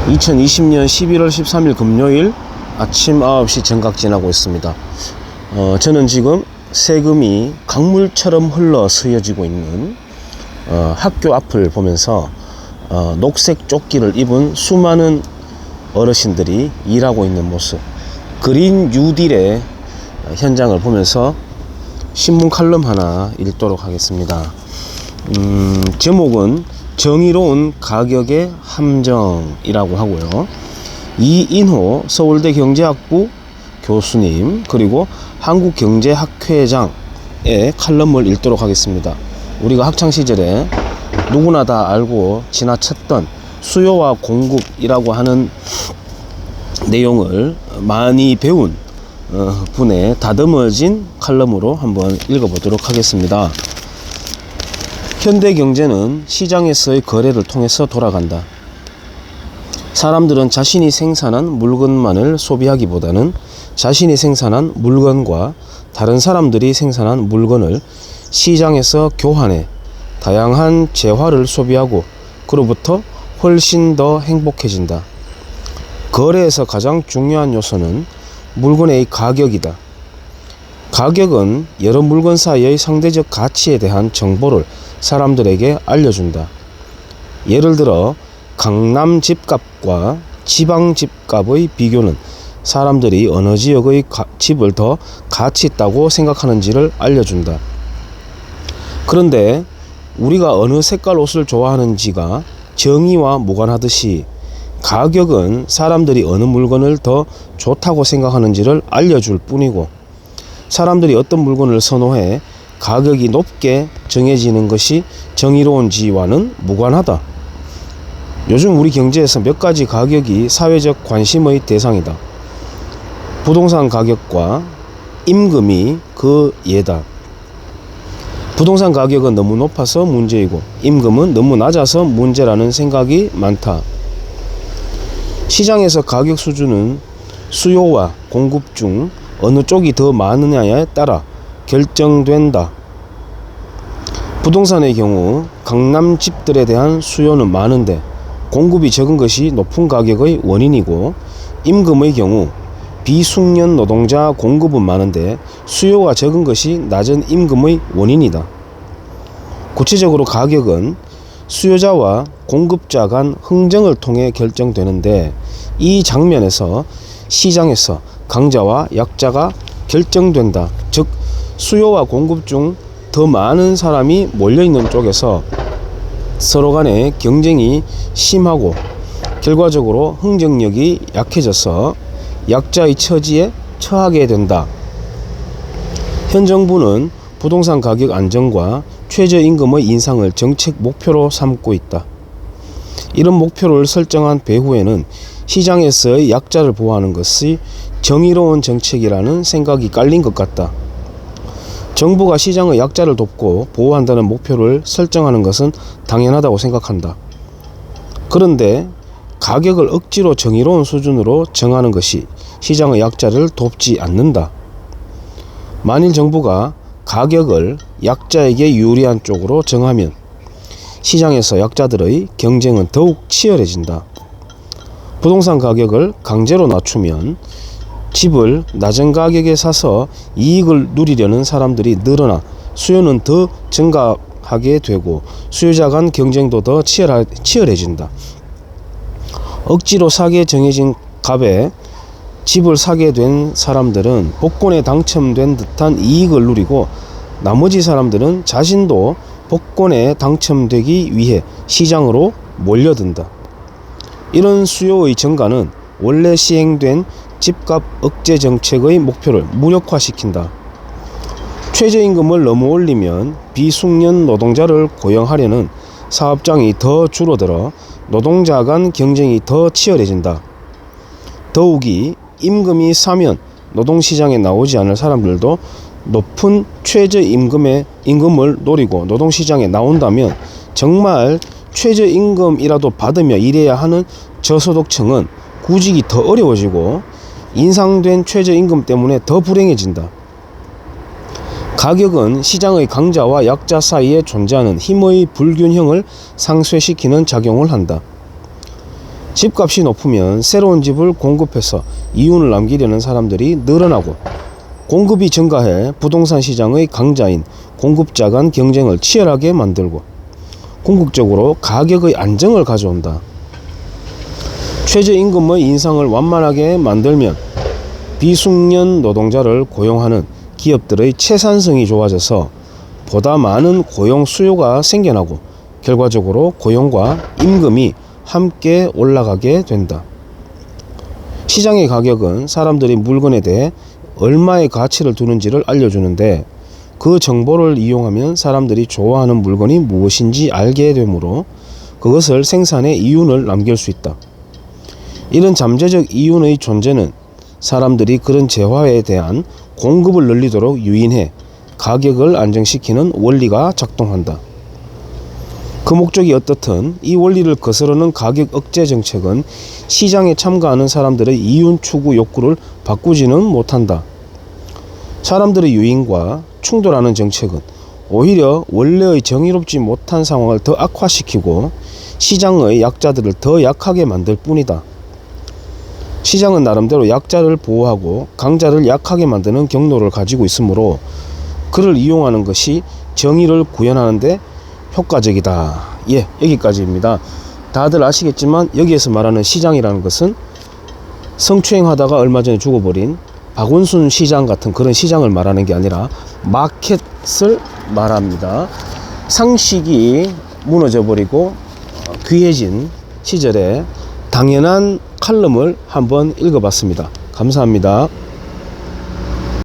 2020년 11월 13일 금요일 아침 9시 정각진하고 있습니다. 저는 지금 세금이 강물처럼 흘러 스여지고 있는 학교 앞을 보면서 녹색 조끼를 입은 수많은 어르신들이 일하고 있는 모습, 그린 뉴딜의 현장을 보면서 신문 칼럼 하나 읽도록 하겠습니다. 제목은 정의로운 가격의 함정이라고 하고요. 이인호 서울대 경제학부 교수님 그리고 한국경제학회장의 칼럼을 읽도록 하겠습니다. 우리가 학창시절에 누구나 다 알고 지나쳤던 수요와 공급이라고 하는 내용을 많이 배운 분의 다듬어진 칼럼으로 한번 읽어보도록 하겠습니다. 현대 경제는 시장에서의 거래를 통해서 돌아간다. 사람들은 자신이 생산한 물건만을 소비하기보다는 자신이 생산한 물건과 다른 사람들이 생산한 물건을 시장에서 교환해 다양한 재화를 소비하고 그로부터 훨씬 더 행복해진다. 거래에서 가장 중요한 요소는 물건의 가격이다. 가격은 여러 물건 사이의 상대적 가치에 대한 정보를 사람들에게 알려준다. 예를 들어 강남 집값과 지방 집값의 비교는 사람들이 어느 지역의 집을 더 가치 있다고 생각하는지를 알려준다. 그런데 우리가 어느 색깔 옷을 좋아하는지가 정의와 무관하듯이 가격은 사람들이 어느 물건을 더 좋다고 생각하는지를 알려줄 뿐이고, 사람들이 어떤 물건을 선호해 가격이 높게 정해지는 것이 정의로운지와는 무관하다. 요즘 우리 경제에서 몇 가지 가격이 사회적 관심의 대상이다. 부동산 가격과 임금이 그 예다. 부동산 가격은 너무 높아서 문제이고 임금은 너무 낮아서 문제라는 생각이 많다. 시장에서 가격 수준은 수요와 공급 중 어느 쪽이 더 많으냐에 따라 결정된다. 부동산의 경우 강남 집들에 대한 수요는 많은데 공급이 적은 것이 높은 가격의 원인이고, 임금의 경우 비숙련 노동자 공급은 많은데 수요가 적은 것이 낮은 임금의 원인이다. 구체적으로 가격은 수요자와 공급자 간 흥정을 통해 결정되는데, 이 장면에서 시장에서 강자와 약자가 결정된다. 즉 수요와 공급 중 더 많은 사람이 몰려있는 쪽에서 서로 간의 경쟁이 심하고 결과적으로 흥정력이 약해져서 약자의 처지에 처하게 된다. 현 정부는 부동산 가격 안정과 최저임금의 인상을 정책 목표로 삼고 있다. 이런 목표를 설정한 배후에는 시장에서의 약자를 보호하는 것이 정의로운 정책이라는 생각이 깔린 것 같다. 정부가 시장의 약자를 돕고 보호한다는 목표를 설정하는 것은 당연하다고 생각한다. 그런데 가격을 억지로 정의로운 수준으로 정하는 것이 시장의 약자를 돕지 않는다. 만일 정부가 가격을 약자에게 유리한 쪽으로 정하면 시장에서 약자들의 경쟁은 더욱 치열해진다. 부동산 가격을 강제로 낮추면 집을 낮은 가격에 사서 이익을 누리려는 사람들이 늘어나 수요는 더 증가하게 되고 수요자 간 경쟁도 더 치열해진다. 억지로 사게 정해진 값에 집을 사게 된 사람들은 복권에 당첨된 듯한 이익을 누리고, 나머지 사람들은 자신도 복권에 당첨되기 위해 시장으로 몰려든다. 이런 수요의 증가는 원래 시행된 집값 억제 정책의 목표를 무력화시킨다. 최저임금을 너무 올리면 비숙련 노동자를 고용하려는 사업장이 더 줄어들어 노동자 간 경쟁이 더 치열해진다. 더욱이 임금이 싸면 노동시장에 나오지 않을 사람들도 높은 최저임금을 노리고 노동시장에 나온다면 정말 최저임금이라도 받으며 일해야 하는 저소득층은 구직이 더 어려워지고 인상된 최저임금 때문에 더 불행해진다. 가격은 시장의 강자와 약자 사이에 존재하는 힘의 불균형을 상쇄시키는 작용을 한다. 집값이 높으면 새로운 집을 공급해서 이윤을 남기려는 사람들이 늘어나고, 공급이 증가해 부동산 시장의 강자인 공급자 간 경쟁을 치열하게 만들고, 궁극적으로 가격의 안정을 가져온다. 최저임금의 인상을 완만하게 만들면 비숙련 노동자를 고용하는 기업들의 채산성이 좋아져서 보다 많은 고용 수요가 생겨나고, 결과적으로 고용과 임금이 함께 올라가게 된다. 시장의 가격은 사람들이 물건에 대해 얼마의 가치를 두는지를 알려주는데, 그 정보를 이용하면 사람들이 좋아하는 물건이 무엇인지 알게 되므로 그것을 생산에 이윤을 남길 수 있다. 이런 잠재적 이윤의 존재는 사람들이 그런 재화에 대한 공급을 늘리도록 유인해 가격을 안정시키는 원리가 작동한다. 그 목적이 어떻든 이 원리를 거스르는 가격 억제 정책은 시장에 참가하는 사람들의 이윤 추구 욕구를 바꾸지는 못한다. 사람들의 유인과 충돌하는 정책은 오히려 원래의 정의롭지 못한 상황을 더 악화시키고 시장의 약자들을 더 약하게 만들 뿐이다. 시장은 나름대로 약자를 보호하고 강자를 약하게 만드는 경로를 가지고 있으므로 그를 이용하는 것이 정의를 구현하는 데 효과적이다. 예, 여기까지입니다. 다들 아시겠지만 여기에서 말하는 시장이라는 것은 성추행하다가 얼마 전에 죽어버린 박원순 시장 같은 그런 시장을 말하는 게 아니라 마켓을 말합니다. 상식이 무너져버리고 귀해진 시절에 당연한 칼럼을 한번 읽어봤습니다. 감사합니다.